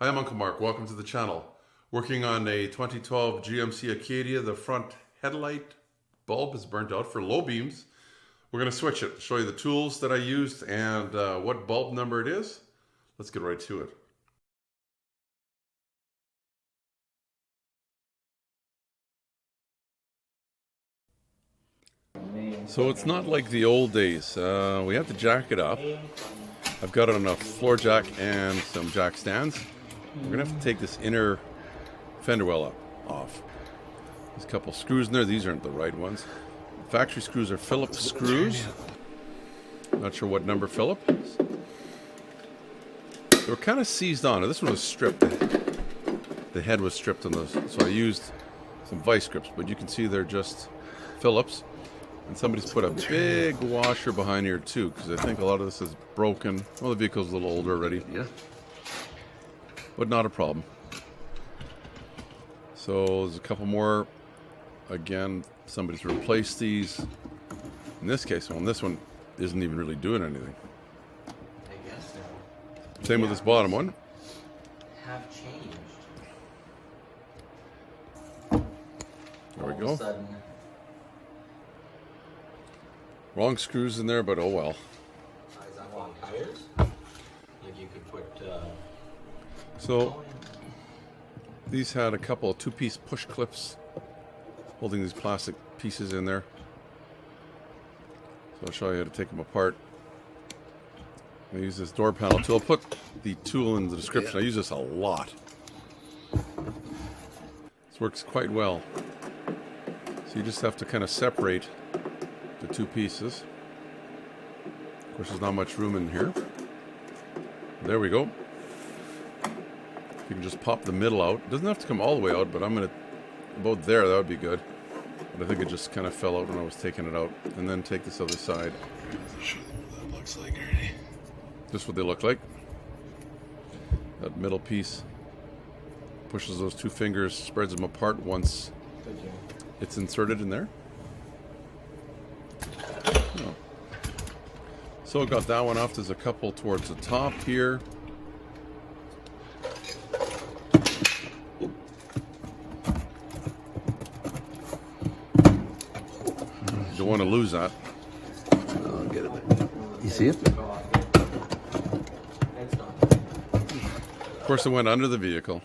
Hi, I'm Uncle Mark. Welcome to the channel. Working on a 2012 GMC Acadia. The front headlight bulb is burnt out for low beams. We're going to switch it, show you the tools that I used and what bulb number it is. Let's get right to it. So it's not like the old days. We have to jack it up. I've got it on a floor jack and some jack stands. We're going to have to take this inner fender well off. There's a couple screws in there. These aren't the right ones. Factory screws are Phillips screws. Not sure what number Phillips. They were kind of seized on. This one was stripped. The head was stripped on those, so I used some vice grips, but you can see they're just Phillips. And somebody's put a big washer behind here too, because I think a lot of this is broken. Well, the vehicle's a little older already. Yeah. But not a problem. So there's a couple more. Again, somebody's replaced these. In this case, well, this one isn't even really doing anything. I guess so. Same with this bottom one. Have changed. There we All go. of a sudden. Wrong screws in there, but oh well. Is that on tires? Like you could put. So these had a couple of two-piece push clips holding these plastic pieces in there. So I'll show you how to take them apart. I use this door panel tool. I'll put the tool in the description. I use this a lot. This works quite well. So you just have to kind of separate the two pieces. Of course, there's not much room in here. There we go. You can just pop the middle out. It doesn't have to come all the way out, but I'm going to, about there, that would be good. But I think it just kind of fell out when I was taking it out. And then take this other side. I'll show them what that looks like already. Just what they look like. That middle piece pushes those two fingers, spreads them apart once it's inserted in there. Oh. So I got that one off. There's a couple towards the top here. Don't want to lose that. I'll get it. You see it? Of course, it went under the vehicle.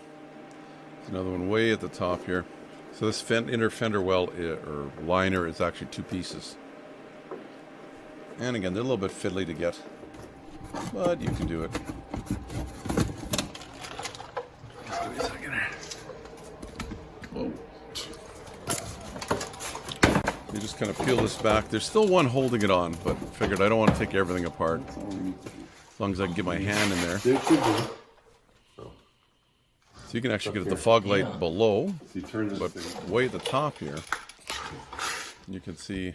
There's another one way at the top here. So this inner fender well or liner is actually two pieces. And again, they're a little bit fiddly to get, but you can do it. Just give me a second here. Whoa. You just kind of peel this back. There's still one holding it on, but figured I don't want to take everything apart. As long as I can get my hand in there. So you can actually get at the fog light below, but way at the top here, you can see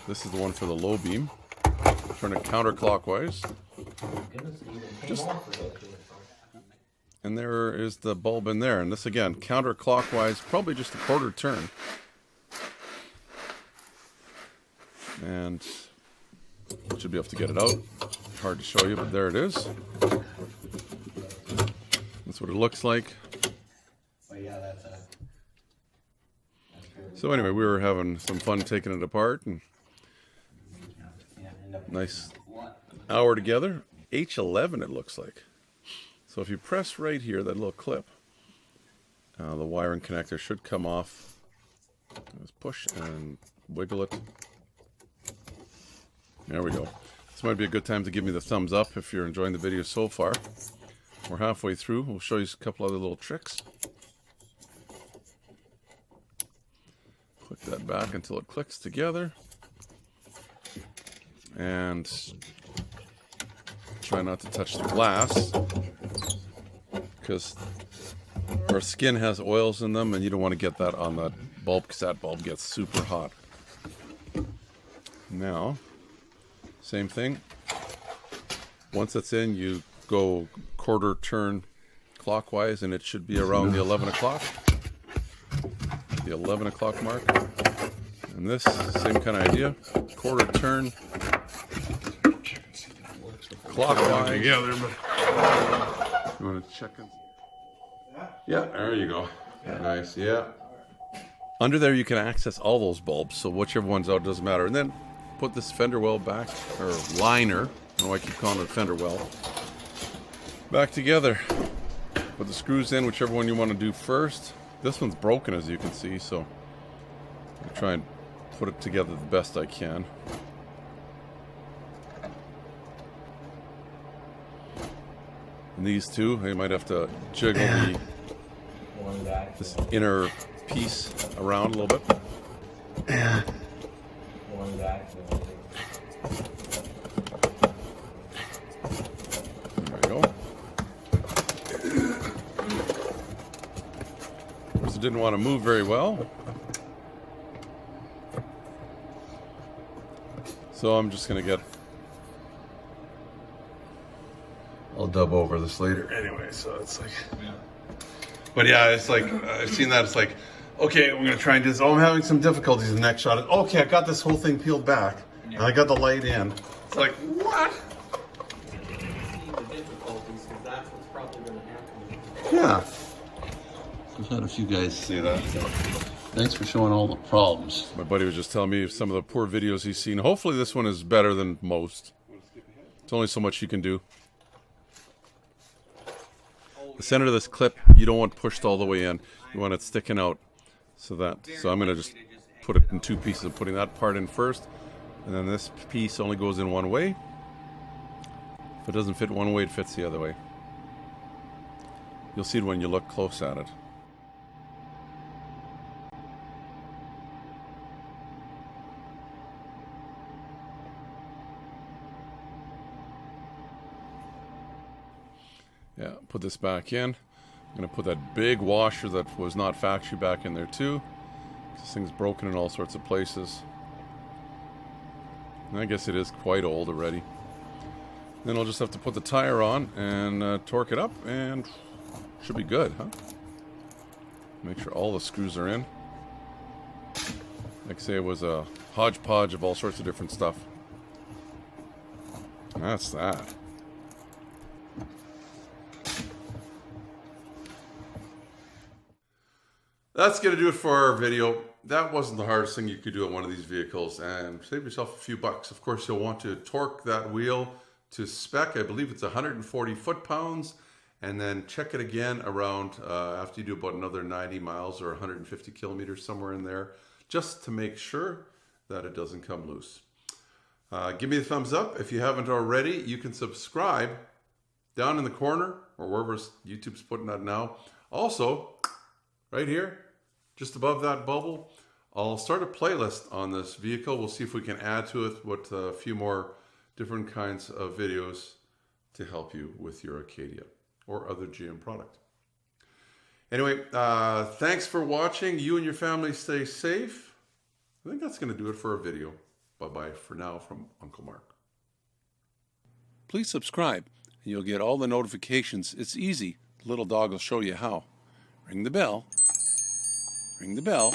this is the one for the low beam. Turn it counterclockwise. And there is the bulb in there. And this again, counterclockwise, probably just a quarter turn. And should be able to get it out. Hard to show you, but there it is. That's what it looks like. Oh yeah, that's So anyway, we were having some fun taking it apart, and nice hour together. H11 it looks like. So if you press right here, that little clip, the wiring connector should come off. Just push and wiggle it. There we go. This might be a good time to give me the thumbs up if you're enjoying the video so far. We're halfway through. We'll show you a couple other little tricks. Click that back until it clicks together. And try not to touch the glass, because our skin has oils in them and you don't want to get that on that bulb, because that bulb gets super hot. Now, same thing. Once it's in, you go quarter turn clockwise, and it should be around the 11 o'clock. The 11 o'clock mark. And this, same kind of idea. Quarter turn clockwise. Together, but You want to check in? Yeah, there you go. Nice, yeah. Under there you can access all those bulbs, so whichever one's out doesn't matter. And then put this fender well back, or liner, I don't know why I keep calling it fender well, back together. Put the screws in, whichever one you want to do first. This one's broken, as you can see, so I'll try and put it together the best I can. And these two, I might have to jiggle this inner piece around a little bit. Yeah. There we go. Of course, it didn't want to move very well. So I'm just going to get... I'll dub over this later anyway, so it's like... But yeah, it's like, I've seen that, it's like, okay, we're going to try and do this. Oh, I'm having some difficulties in the next shot. Okay, I got this whole thing peeled back, and I got the light in. It's like, what? See the difficulties, because that's what's probably going to happen. Yeah. I've had a few guys See that? Thanks for showing all the problems. My buddy was just telling me of some of the poor videos he's seen. Hopefully this one is better than most. It's only so much you can do. The center of this clip, you don't want pushed all the way in. You want it sticking out. So I'm going to just put it in two pieces. I'm putting that part in first. And then this piece only goes in one way. If it doesn't fit one way, it fits the other way. You'll see it when you look close at it. Yeah, put this back in. I'm going to put that big washer that was not factory back in there too. This thing's broken in all sorts of places. And I guess it is quite old already. Then I'll just have to put the tire on and torque it up, and should be good, huh? Make sure all the screws are in. Like I say, it was a hodgepodge of all sorts of different stuff. That's that. That's going to do it for our video. That wasn't the hardest thing you could do on one of these vehicles, and save yourself a few bucks. Of course, you'll want to torque that wheel to spec. I believe it's 140 foot-pounds, and then check it again around after you do about another 90 miles or 150 kilometers, somewhere in there, just to make sure that it doesn't come loose. Give me a thumbs up. If you haven't already, you can subscribe down in the corner or wherever YouTube's putting that now. Also, right here, just above that bubble, I'll start a playlist on this vehicle. We'll see if we can add to it with a few more different kinds of videos to help you with your Acadia or other GM product. Anyway, thanks for watching. You and your family stay safe. I think that's going to do it for our video. Bye-bye for now from Uncle Mark. Please subscribe and you'll get all the notifications. It's easy. The little dog will show you how. Ring the bell. Ring the bell.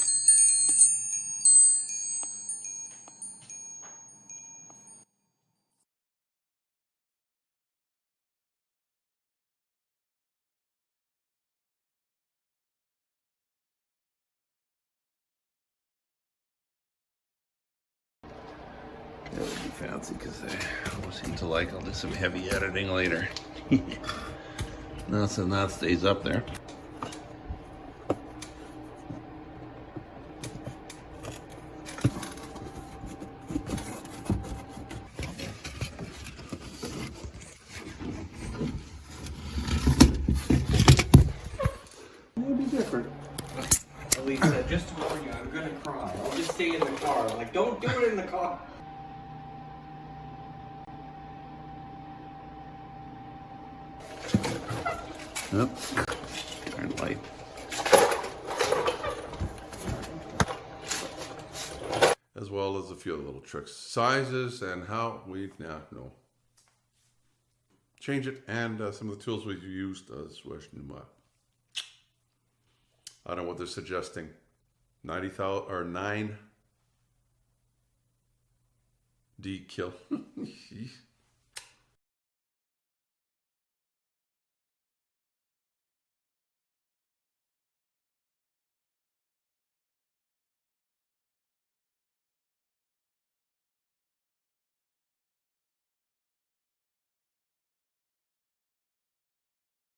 That would be fancy because I always seem to like, I'll do some heavy editing later. So that stays up there. Maybe different. Elisa, just to warn you, I'm gonna cry. I'll just stay in the car. Like, don't do it in the car. Yep. Turn light. As well as a few other little tricks. Sizes and how we now know. Change it, and some of the tools we've used as well. I don't know what they're suggesting. 90,000 or 9D kill.